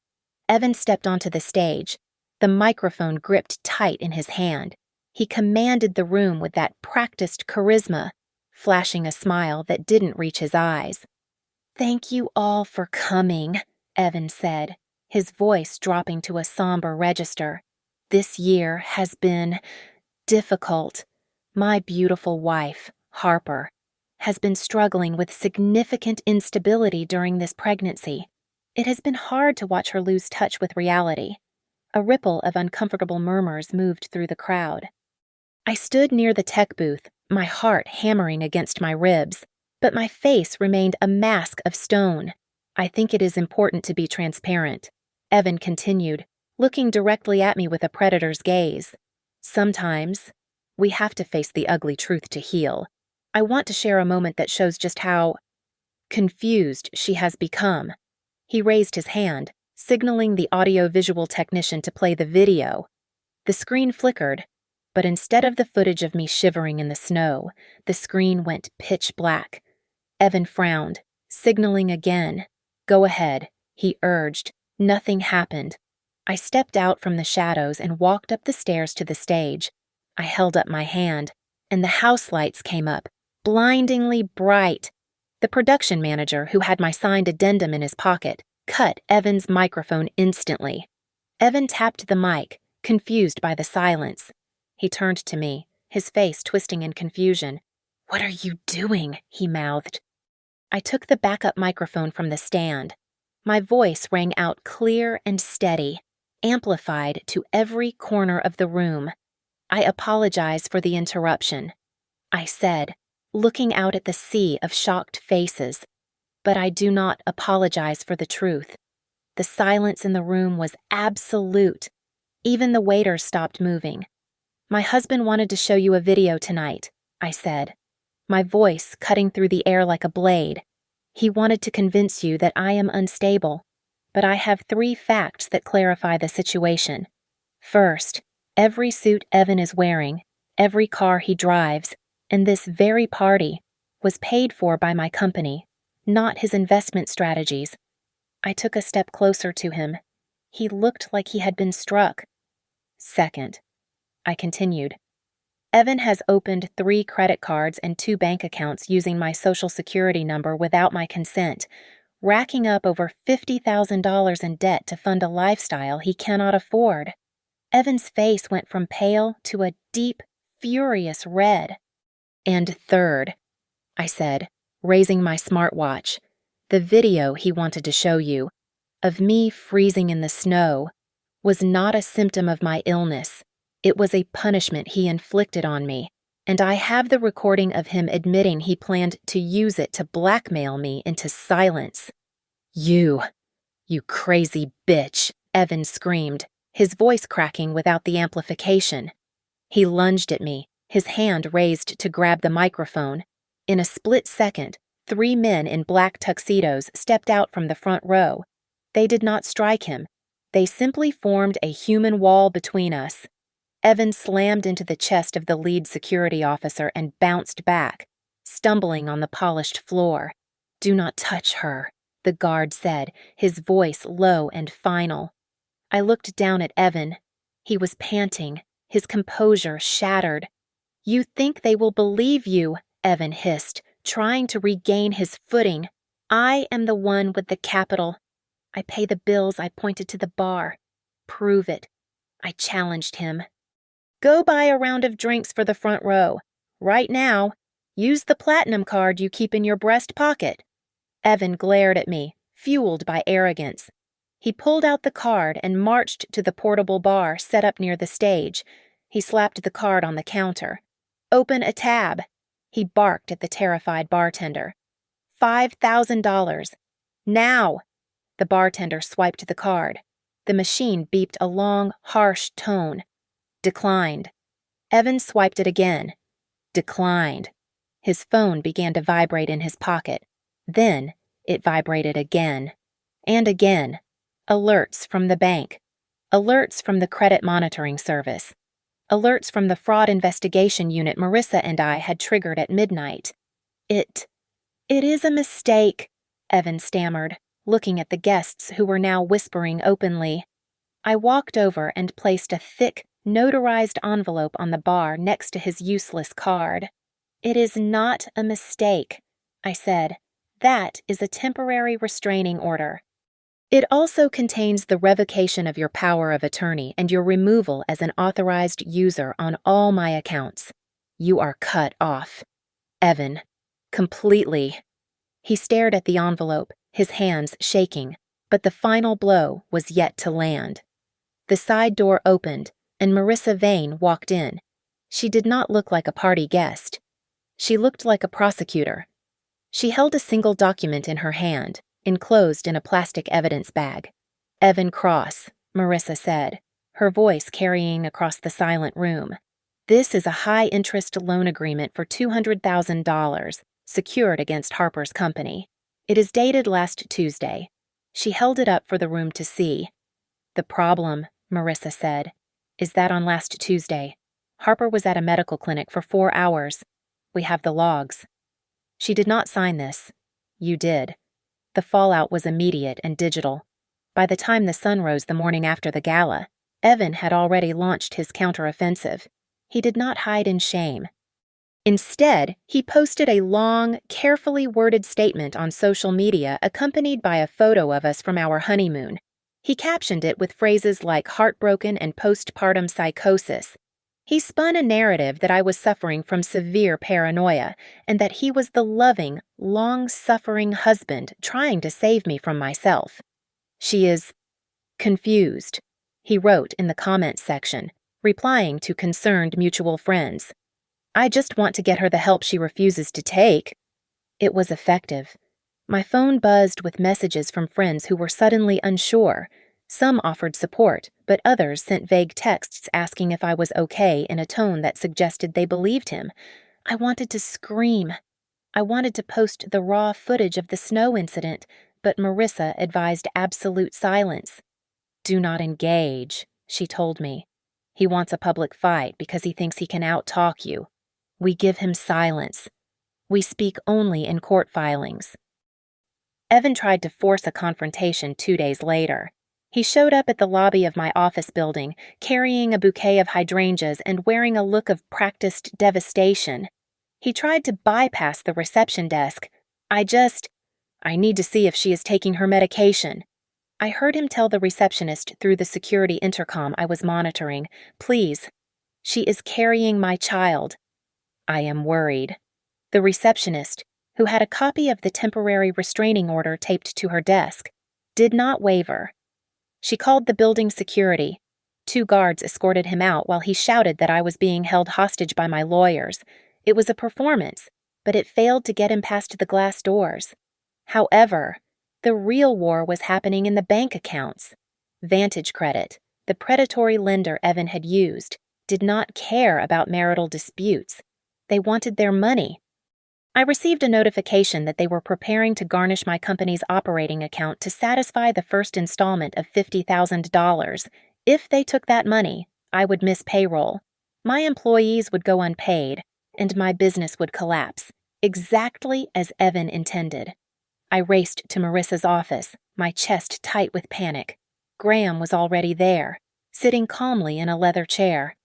Evan stepped onto the stage, the microphone gripped tight in his hand. He commanded the room with that practiced charisma, flashing a smile that didn't reach his eyes. "Thank you all for coming," Evan said, his voice dropping to a somber register. "This year has been difficult. My beautiful wife, Harper, has been struggling with significant instability during this pregnancy. It has been hard to watch her lose touch with reality." A ripple of uncomfortable murmurs moved through the crowd. I stood near the tech booth, my heart hammering against my ribs, but my face remained a mask of stone. "I think it is important to be transparent," Evan continued, looking directly at me with a predator's gaze. "Sometimes, we have to face the ugly truth to heal. I want to share a moment that shows just how confused she has become." He raised his hand, signaling the audio-visual technician to play the video. The screen flickered, but instead of the footage of me shivering in the snow, the screen went pitch black. Evan frowned, signaling again. "Go ahead," he urged. Nothing happened. I stepped out from the shadows and walked up the stairs to the stage. I held up my hand, and the house lights came up, blindingly bright. The production manager, who had my signed addendum in his pocket, cut Evan's microphone instantly. Evan tapped the mic, confused by the silence. He turned to me, his face twisting in confusion. "What are you doing?" he mouthed. I took the backup microphone from the stand. My voice rang out clear and steady, amplified to every corner of the room. I apologize for the interruption, I said, looking out at the sea of shocked faces. But I do not apologize for the truth. The silence in the room was absolute. Even the waiters stopped moving. My husband wanted to show you a video tonight, I said, my voice cutting through the air like a blade. He wanted to convince you that I am unstable, but I have 3 facts that clarify the situation. First, every suit Evan is wearing, every car he drives, and this very party was paid for by my company, not his investment strategies. I took a step closer to him. He looked like he had been struck. Second, I continued, Evan has opened 3 credit cards and 2 bank accounts using my social security number without my consent, racking up over $50,000 in debt to fund a lifestyle he cannot afford. Evan's face went from pale to a deep, furious red. And third, I said, raising my smartwatch, the video he wanted to show you, of me freezing in the snow, was not a symptom of my illness. It was a punishment he inflicted on me, and I have the recording of him admitting he planned to use it to blackmail me into silence. You crazy bitch, Evan screamed, his voice cracking without the amplification. He lunged at me, his hand raised to grab the microphone. In a split second, 3 men in black tuxedos stepped out from the front row. They did not strike him. They simply formed a human wall between us. Evan slammed into the chest of the lead security officer and bounced back, stumbling on the polished floor. "Do not touch her," the guard said, his voice low and final. I looked down at Evan. He was panting, his composure shattered. "You think they will believe you," Evan hissed, trying to regain his footing. "I am the one with the capital. I pay the bills," I pointed to the bar. "Prove it," I challenged him. "Go buy a round of drinks for the front row. Right now. Use the platinum card you keep in your breast pocket." Evan glared at me, fueled by arrogance. He pulled out the card and marched to the portable bar set up near the stage. He slapped the card on the counter. "Open a tab," he barked at the terrified bartender. $5,000. Now! The bartender swiped the card. The machine beeped a long, harsh tone. Declined. Evan swiped it again. Declined. His phone began to vibrate in his pocket. Then it vibrated again. And again. Alerts from the bank. Alerts from the credit monitoring service. Alerts from the fraud investigation unit Marissa and I had triggered at midnight. It is a mistake," Evan stammered, looking at the guests who were now whispering openly. I walked over and placed a thick, notarized envelope on the bar next to his useless card. "It is not a mistake," I said. "That is a temporary restraining order. It also contains the revocation of your power of attorney and your removal as an authorized user on all my accounts. You are cut off. Evan. Completely." He stared at the envelope, his hands shaking, but the final blow was yet to land. The side door opened, and Marissa Vane walked in. She did not look like a party guest. She looked like a prosecutor. She held a single document in her hand, enclosed in a plastic evidence bag. "Evan Cross," Marissa said, her voice carrying across the silent room. "This is a high-interest loan agreement for $200,000, secured against Harper's company. It is dated last Tuesday." She held it up for the room to see. "The problem," Marissa said, "is that on last Tuesday, Harper was at a medical clinic for 4 hours. We have the logs." She did not sign this. You did. The fallout was immediate and digital. By the time the sun rose the morning after the gala, Evan had already launched his counteroffensive. He did not hide in shame. Instead, he posted a long, carefully worded statement on social media accompanied by a photo of us from our honeymoon. He captioned it with phrases like heartbroken and postpartum psychosis. He spun a narrative that I was suffering from severe paranoia and that he was the loving, long-suffering husband trying to save me from myself. She is confused, he wrote in the comments section, replying to concerned mutual friends. I just want to get her the help she refuses to take. It was effective. My phone buzzed with messages from friends who were suddenly unsure. Some offered support, but others sent vague texts asking if I was okay in a tone that suggested they believed him. I wanted to scream. I wanted to post the raw footage of the snow incident, but Marissa advised absolute silence. Do not engage, she told me. He wants a public fight because he thinks he can out-talk you. We give him silence. We speak only in court filings. Evan tried to force a confrontation 2 days later. He showed up at the lobby of my office building, carrying a bouquet of hydrangeas and wearing a look of practiced devastation. He tried to bypass the reception desk. I need to see if she is taking her medication. I heard him tell the receptionist through the security intercom I was monitoring, please, she is carrying my child. I am worried. The receptionist, who had a copy of the temporary restraining order taped to her desk, did not waver. She called the building security. 2 guards escorted him out while he shouted that I was being held hostage by my lawyers. It was a performance, but it failed to get him past the glass doors. However, the real war was happening in the bank accounts. Vantage Credit, the predatory lender Evan had used, did not care about marital disputes. They wanted their money. I received a notification that they were preparing to garnish my company's operating account to satisfy the first installment of $50,000. If they took that money, I would miss payroll. My employees would go unpaid, and my business would collapse, exactly as Evan intended. I raced to Marissa's office, my chest tight with panic. Graham was already there, sitting calmly in a leather chair.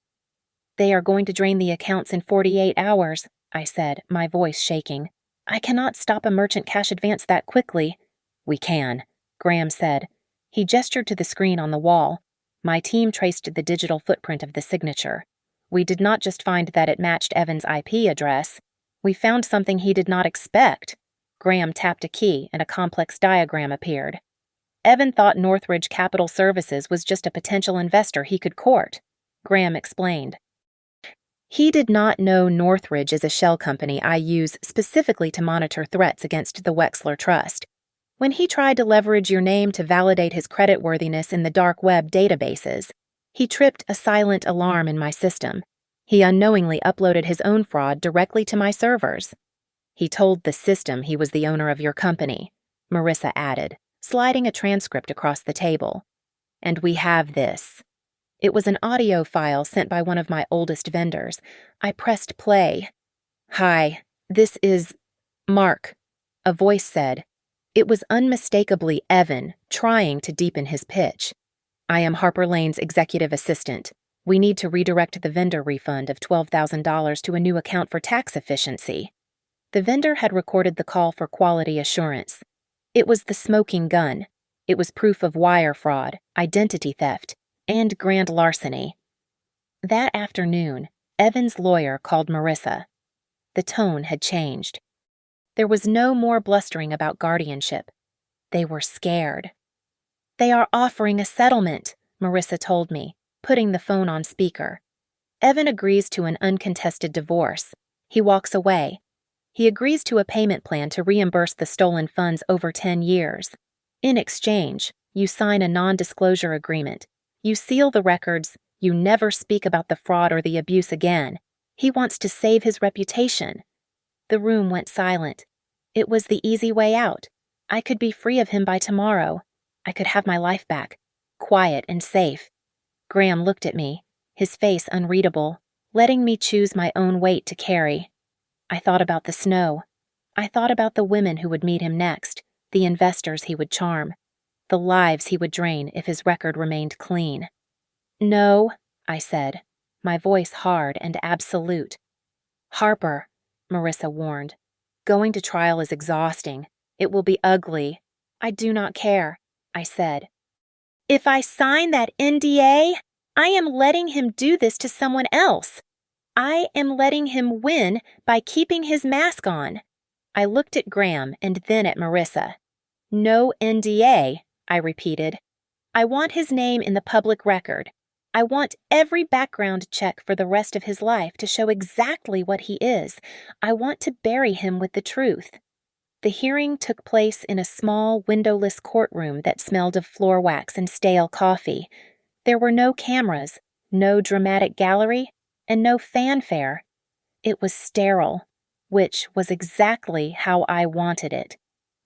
They are going to drain the accounts in 48 hours, I said, my voice shaking. I cannot stop a merchant cash advance that quickly. We can, Graham said. He gestured to the screen on the wall. My team traced the digital footprint of the signature. We did not just find that it matched Evan's IP address. We found something he did not expect. Graham tapped a key and a complex diagram appeared. Evan thought Northridge Capital Services was just a potential investor he could court. Graham explained. He did not know Northridge is a shell company I use specifically to monitor threats against the Wexler Trust. When he tried to leverage your name to validate his creditworthiness in the dark web databases, he tripped a silent alarm in my system. He unknowingly uploaded his own fraud directly to my servers. He told the system he was the owner of your company, Marissa added, sliding a transcript across the table. And we have this. It was an audio file sent by one of my oldest vendors. I pressed play. Hi, this is Mark, a voice said. It was unmistakably Evan, trying to deepen his pitch. I am Harper Lane's executive assistant. We need to redirect the vendor refund of $12,000 to a new account for tax efficiency. The vendor had recorded the call for quality assurance. It was the smoking gun. It was proof of wire fraud, identity theft, and grand larceny. That afternoon, Evan's lawyer called Marissa. The tone had changed. There was no more blustering about guardianship. They were scared. They are offering a settlement, Marissa told me, putting the phone on speaker. Evan agrees to an uncontested divorce. He walks away. He agrees to a payment plan to reimburse the stolen funds over 10 years. In exchange, you sign a non-disclosure agreement. You seal the records. You never speak about the fraud or the abuse again. He wants to save his reputation. The room went silent. It was the easy way out. I could be free of him by tomorrow. I could have my life back, quiet and safe. Graham looked at me, his face unreadable, letting me choose my own weight to carry. I thought about the snow. I thought about the women who would meet him next, the investors he would charm, the lives he would drain if his record remained clean. No, I said, my voice hard and absolute. Harper, Marissa warned. Going to trial is exhausting. It will be ugly. I do not care, I said. If I sign that NDA, I am letting him do this to someone else. I am letting him win by keeping his mask on. I looked at Graham and then at Marissa. No NDA, I repeated. I want his name in the public record. I want every background check for the rest of his life to show exactly what he is. I want to bury him with the truth. The hearing took place in a small, windowless courtroom that smelled of floor wax and stale coffee. There were no cameras, no dramatic gallery, and no fanfare. It was sterile, which was exactly how I wanted it.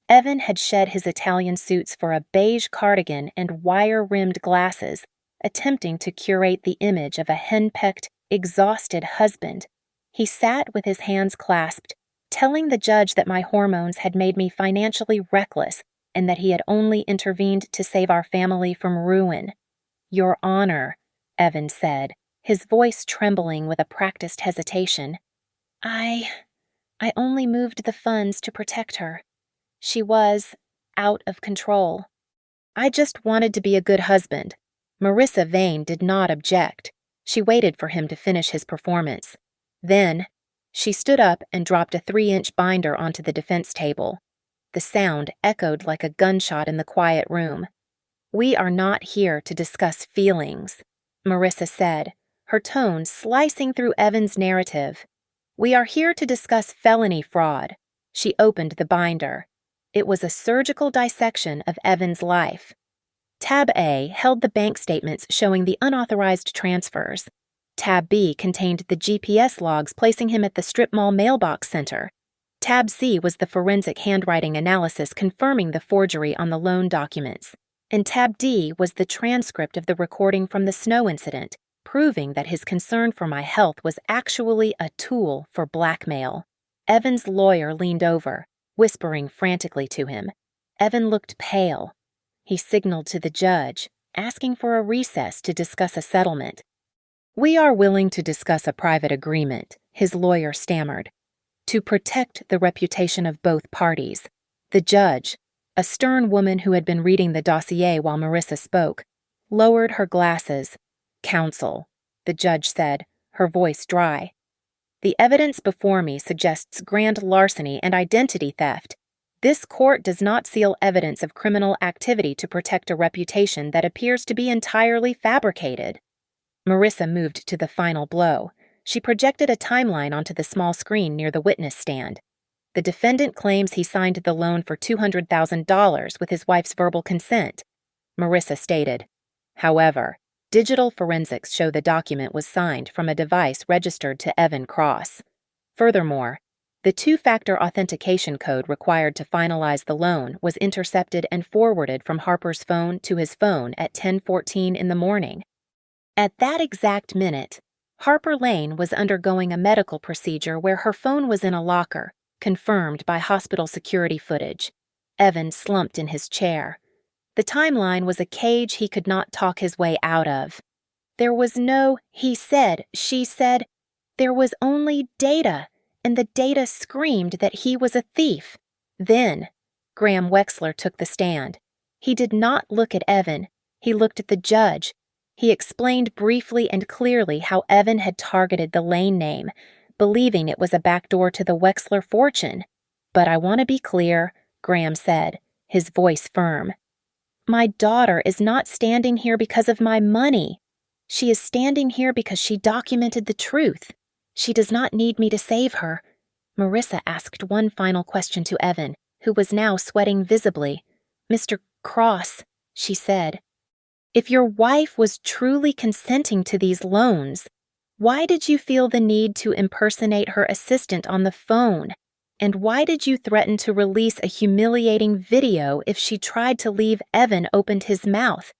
Evan had shed his Italian suits for a beige cardigan and wire-rimmed glasses, attempting to curate the image of a henpecked, exhausted husband. He sat with his hands clasped, telling the judge that my hormones had made me financially reckless and that he had only intervened to save our family from ruin. "Your Honor," Evan said, his voice trembling with a practiced hesitation. I only moved the funds to protect her. She was out of control. I just wanted to be a good husband. Marissa Vane did not object. She waited for him to finish his performance. Then, she stood up and dropped a 3-inch binder onto the defense table. The sound echoed like a gunshot in the quiet room. "We are not here to discuss feelings," Marissa said, her tone slicing through Evan's narrative. "We are here to discuss felony fraud." She opened the binder. It was a surgical dissection of Evan's life. Tab A held the bank statements showing the unauthorized transfers. Tab B contained the GPS logs placing him at the strip mall mailbox center. Tab C was the forensic handwriting analysis confirming the forgery on the loan documents. And Tab D was the transcript of the recording from the snow incident, proving that his concern for my health was actually a tool for blackmail. Evan's lawyer leaned over, whispering frantically to him. Evan looked pale. He signaled to the judge, asking for a recess to discuss a settlement. "We are willing to discuss a private agreement," his lawyer stammered, "to protect the reputation of both parties." The judge, a stern woman who had been reading the dossier while Marissa spoke, lowered her glasses. "Counsel," the judge said, her voice dry. "The evidence before me suggests grand larceny and identity theft. This court does not seal evidence of criminal activity to protect a reputation that appears to be entirely fabricated." Marissa moved to the final blow. She projected a timeline onto the small screen near the witness stand. "The defendant claims he signed the loan for $200,000 with his wife's verbal consent," Marissa stated. "However, digital forensics show the document was signed from a device registered to Evan Cross. Furthermore, the two-factor authentication code required to finalize the loan was intercepted and forwarded from Harper's phone to his phone at 10:14 in the morning. At that exact minute, Harper Lane was undergoing a medical procedure where her phone was in a locker, confirmed by hospital security footage. Evan slumped in his chair. The timeline was a cage he could not talk his way out of. There was no he said, she said. There was only data, and the data screamed that he was a thief. Then, Graham Wexler took the stand. He did not look at Evan. He looked at the judge. He explained briefly and clearly how Evan had targeted the Lane name, believing it was a backdoor to the Wexler fortune. "But I want to be clear," Graham said, his voice firm. "My daughter is not standing here because of my money. She is standing here because she documented the truth. She does not need me to save her." Marissa asked one final question to Evan, who was now sweating visibly. "Mr. Cross," she said, "if your wife was truly consenting to these loans, why did you feel the need to impersonate her assistant on the phone? And why did you threaten to release a humiliating video if she tried to leave Evan opened his mouth?"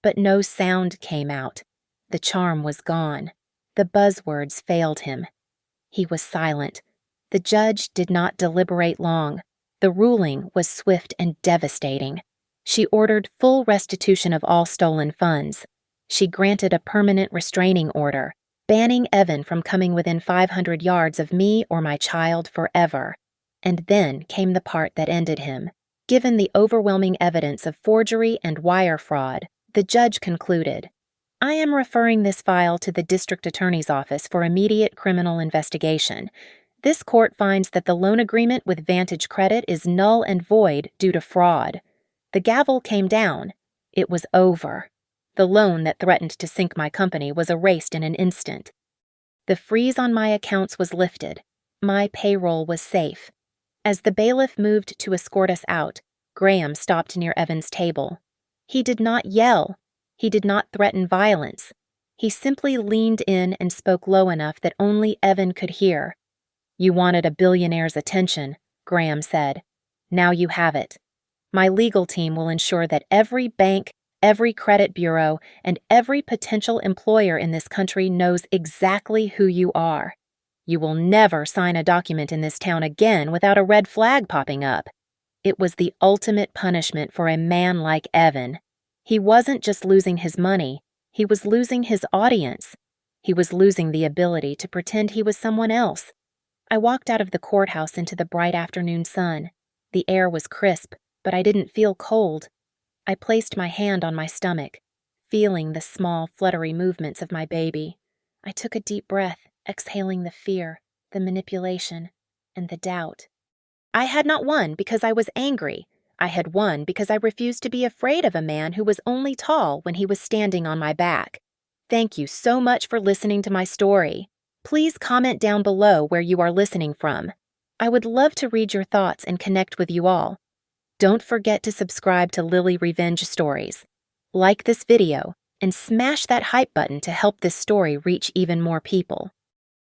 But no sound came out. The charm was gone. The buzzwords failed him. He was silent. The judge did not deliberate long. The ruling was swift and devastating. She ordered full restitution of all stolen funds. She granted a permanent restraining order, banning Evan from coming within 500 yards of me or my child forever. And then came the part that ended him. Given the overwhelming evidence of forgery and wire fraud, the judge concluded, "I am referring this file to the district attorney's office for immediate criminal investigation. This court finds that the loan agreement with Vantage Credit is null and void due to fraud." The gavel came down. It was over. The loan that threatened to sink my company was erased in an instant. The freeze on my accounts was lifted. My payroll was safe. As the bailiff moved to escort us out, Graham stopped near Evan's table. He did not yell. He did not threaten violence. He simply leaned in and spoke low enough that only Evan could hear. "You wanted a billionaire's attention," Graham said. "Now you have it. My legal team will ensure that every bank, every credit bureau, and every potential employer in this country knows exactly who you are. You will never sign a document in this town again without a red flag popping up." It was the ultimate punishment for a man like Evan. He wasn't just losing his money, he was losing his audience. He was losing the ability to pretend he was someone else. I walked out of the courthouse into the bright afternoon sun. The air was crisp, but I didn't feel cold. I placed my hand on my stomach, feeling the small, fluttery movements of my baby. I took a deep breath, exhaling the fear, the manipulation, and the doubt. I had not won because I was angry. I had won because I refused to be afraid of a man who was only tall when he was standing on my back. Thank you so much for listening to my story. Please comment down below where you are listening from. I would love to read your thoughts and connect with you all. Don't forget to subscribe to Lily Revenge Stories. Like this video and smash that hype button to help this story reach even more people.